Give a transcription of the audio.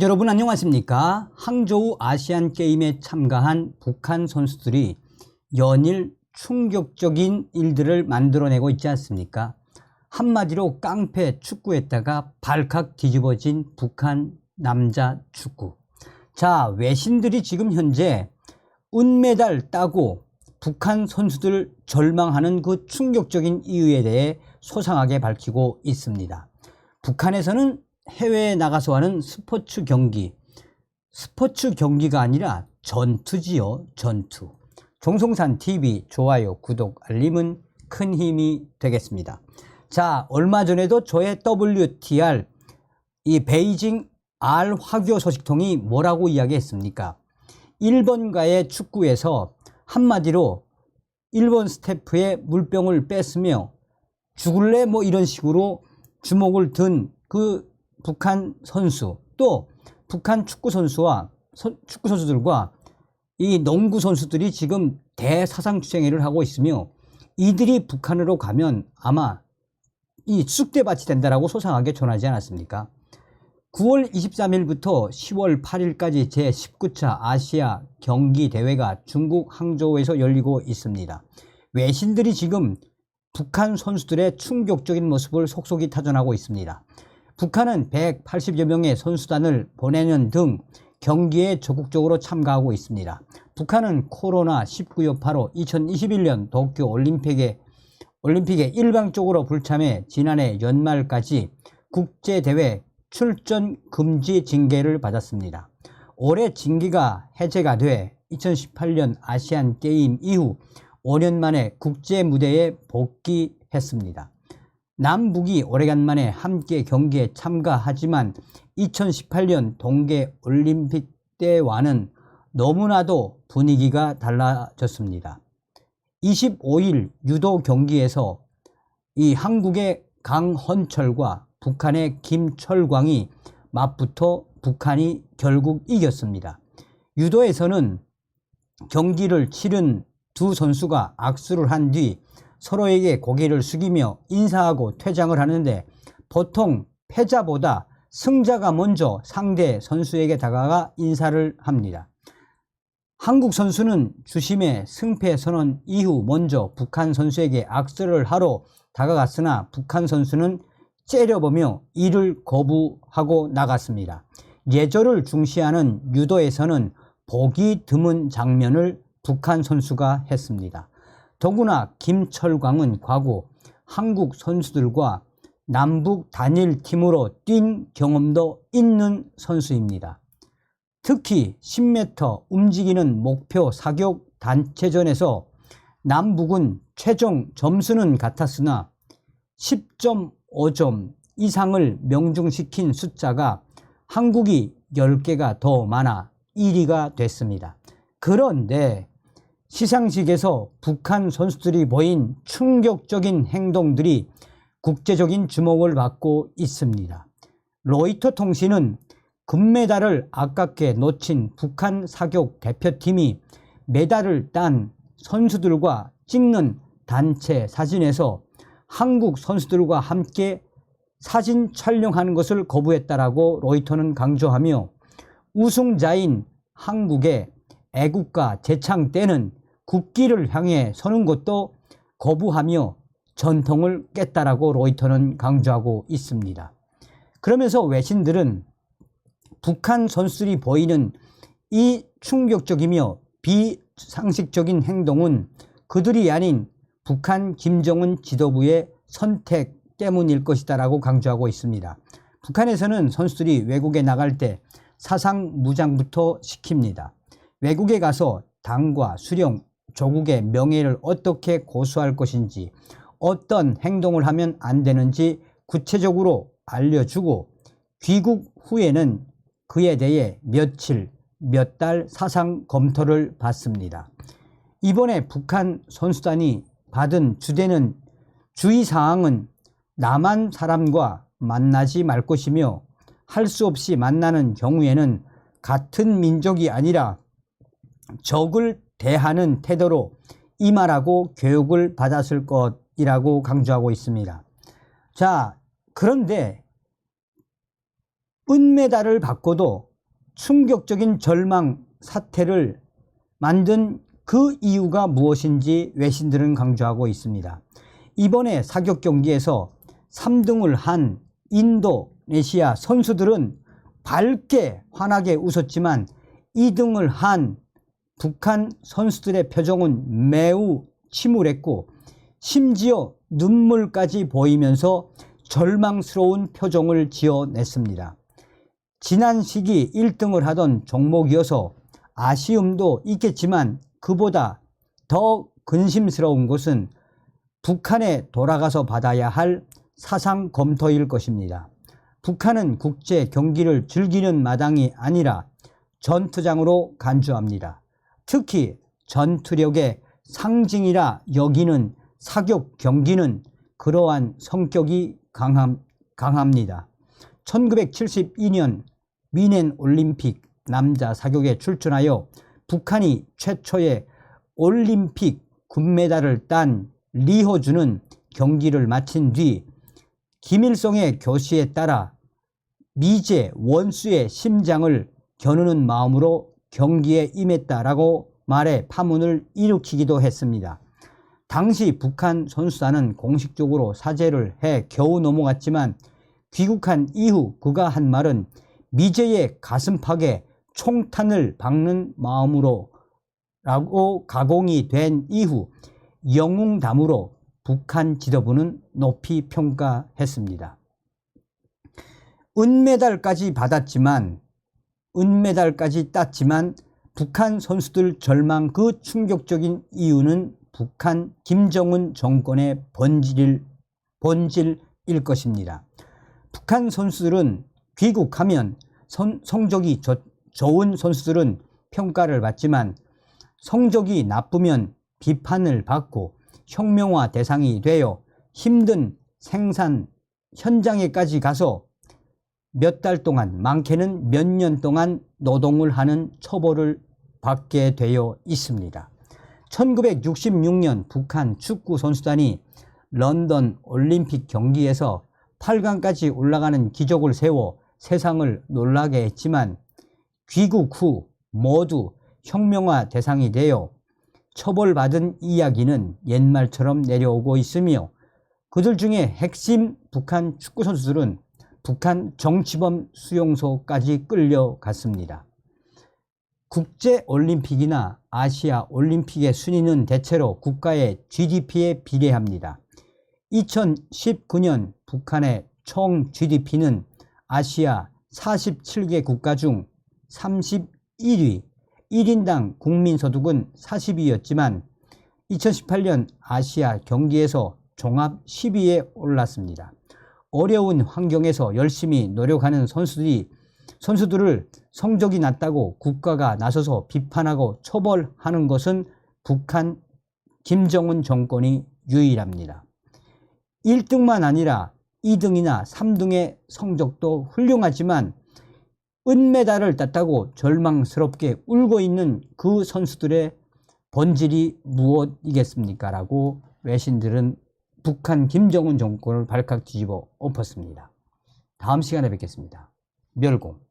여러분 안녕하십니까? 항저우 아시안게임에 참가한 북한 선수들이 연일 충격적인 일들을 만들어내고 있지 않습니까? 한마디로 깡패 축구했다가 발칵 뒤집어진 북한 남자 축구. 자, 외신들이 지금 현재 은메달 따고 북한 선수들 절망하는 그 충격적인 이유에 대해 소상하게 밝히고 있습니다. 북한에서는 해외에 나가서 하는 스포츠 경기가 아니라 전투지요, 전투. 종송산TV 좋아요, 구독, 알림은 큰 힘이 되겠습니다. 자, 얼마 전에도 저의 WTR 이 베이징 R 화교 소식통이 뭐라고 이야기했습니까? 일본과의 축구에서 한마디로 일본 스태프의 물병을 뺐으며 죽을래 뭐 이런 식으로 주먹을 든 그 북한 선수, 또 북한 축구 선수들과 이 농구 선수들이 지금 대사상추행회를 하고 있으며 이들이 북한으로 가면 아마 이 쑥대밭이 된다라고 소상하게 전하지 않았습니까? 9월 23일부터 10월 8일까지 제19차 아시아 경기 대회가 중국 항저우에서 열리고 있습니다. 외신들이 지금 북한 선수들의 충격적인 모습을 속속이 타전하고 있습니다. 북한은 180여 명의 선수단을 보내는 등 경기에 적극적으로 참가하고 있습니다. 북한은 코로나19 여파로 2021년 도쿄 올림픽에 일방적으로 불참해 지난해 연말까지 국제대회 출전 금지 징계를 받았습니다. 올해 징계가 해제가 돼 2018년 아시안게임 이후 5년 만에 국제 무대에 복귀했습니다. 남북이 오래간만에 함께 경기에 참가하지만 2018년 동계 올림픽 때와는 너무나도 분위기가 달라졌습니다. 25일 유도 경기에서 이 한국의 강헌철과 북한의 김철광이 맞붙어 북한이 결국 이겼습니다. 유도에서는 경기를 치른 두 선수가 악수를 한 뒤 서로에게 고개를 숙이며 인사하고 퇴장을 하는데 보통 패자보다 승자가 먼저 상대 선수에게 다가가 인사를 합니다. 한국 선수는 주심의 승패 선언 이후 먼저 북한 선수에게 악수를 하러 다가갔으나 북한 선수는 째려보며 이를 거부하고 나갔습니다. 예절을 중시하는 유도에서는 보기 드문 장면을 북한 선수가 했습니다. 더구나 김철광은 과거 한국 선수들과 남북 단일팀으로 뛴 경험도 있는 선수입니다. 특히 10m 움직이는 목표 사격 단체전에서 남북은 최종 점수는 같았으나 10.5점 이상을 명중시킨 숫자가 한국이 10개가 더 많아 1위가 됐습니다. 그런데 시상식에서 북한 선수들이 보인 충격적인 행동들이 국제적인 주목을 받고 있습니다. 로이터 통신은 금메달을 아깝게 놓친 북한 사격 대표팀이 메달을 딴 선수들과 찍는 단체 사진에서 한국 선수들과 함께 사진 촬영하는 것을 거부했다라고 로이터는 강조하며 우승자인 한국의 애국가 제창 때는 국기를 향해 서는 것도 거부하며 전통을 깼다라고 로이터는 강조하고 있습니다. 그러면서 외신들은 북한 선수들이 보이는 이 충격적이며 비상식적인 행동은 그들이 아닌 북한 김정은 지도부의 선택 때문일 것이다라고 강조하고 있습니다. 북한에서는 선수들이 외국에 나갈 때 사상 무장부터 시킵니다. 외국에 가서 당과 수령, 조국의 명예를 어떻게 고수할 것인지, 어떤 행동을 하면 안 되는지 구체적으로 알려주고 귀국 후에는 그에 대해 며칠, 몇 달 사상 검토를 받습니다. 이번에 북한 선수단이 받은 주의사항은 남한 사람과 만나지 말 것이며 할 수 없이 만나는 경우에는 같은 민족이 아니라 적을 대하는 태도로 임하라고 교육을 받았을 것이라고 강조하고 있습니다. 자, 그런데 은메달을 받고도 충격적인 절망 사태를 만든 그 이유가 무엇인지 외신들은 강조하고 있습니다. 이번에 사격 경기에서 3등을 한 인도네시아 선수들은 밝게 환하게 웃었지만 2등을 한 북한 선수들의 표정은 매우 침울했고 심지어 눈물까지 보이면서 절망스러운 표정을 지어냈습니다. 지난 시기 1등을 하던 종목이어서 아쉬움도 있겠지만 그보다 더 근심스러운 것은 북한에 돌아가서 받아야 할 사상 검토일 것입니다. 북한은 국제 경기를 즐기는 마당이 아니라 전투장으로 간주합니다. 특히 전투력의 상징이라 여기는 사격 경기는 그러한 성격이 강합니다. 1972년 미넨 올림픽 남자 사격에 출전하여 북한이 최초의 올림픽 금메달을 딴 리호주는 경기를 마친 뒤 김일성의 교시에 따라 미제 원수의 심장을 겨누는 마음으로 경기에 임했다라고 말해 파문을 일으키기도 했습니다. 당시 북한 선수단은 공식적으로 사죄를 해 겨우 넘어갔지만 귀국한 이후 그가 한 말은 미제의 가슴팍에 총탄을 박는 마음으로 라고 가공이 된 이후 영웅담으로 북한 지도부는 높이 평가했습니다. 은메달까지 땄지만 북한 선수들 절망 그 충격적인 이유는 북한 김정은 정권의 본질일 것입니다. 북한 선수들은 귀국하면 성적이 좋은 선수들은 평가를 받지만 성적이 나쁘면 비판을 받고 혁명화 대상이 되어 힘든 생산 현장에까지 가서 몇 달 동안 많게는 몇 년 동안 노동을 하는 처벌을 받게 되어 있습니다. 1966년 북한 축구 선수단이 런던 올림픽 경기에서 8강까지 올라가는 기적을 세워 세상을 놀라게 했지만 귀국 후 모두 혁명화 대상이 되어 처벌받은 이야기는 옛말처럼 내려오고 있으며 그들 중에 핵심 북한 축구 선수들은 북한 정치범 수용소까지 끌려갔습니다. 국제올림픽이나 아시아 올림픽의 순위는 대체로 국가의 GDP에 비례합니다. 2019년 북한의 총 GDP는 아시아 47개 국가 중 31위, 1인당 국민소득은 40위였지만 2018년 아시아 경기에서 종합 10위에 올랐습니다. 어려운 환경에서 열심히 노력하는 선수들을 성적이 낮다고 국가가 나서서 비판하고 처벌하는 것은 북한 김정은 정권이 유일합니다. 1등만 아니라 2등이나 3등의 성적도 훌륭하지만 은메달을 땄다고 절망스럽게 울고 있는 그 선수들의 본질이 무엇이겠습니까? 라고 외신들은 북한 김정은 정권을 발칵 뒤집어 엎었습니다. 다음 시간에 뵙겠습니다. 멸공.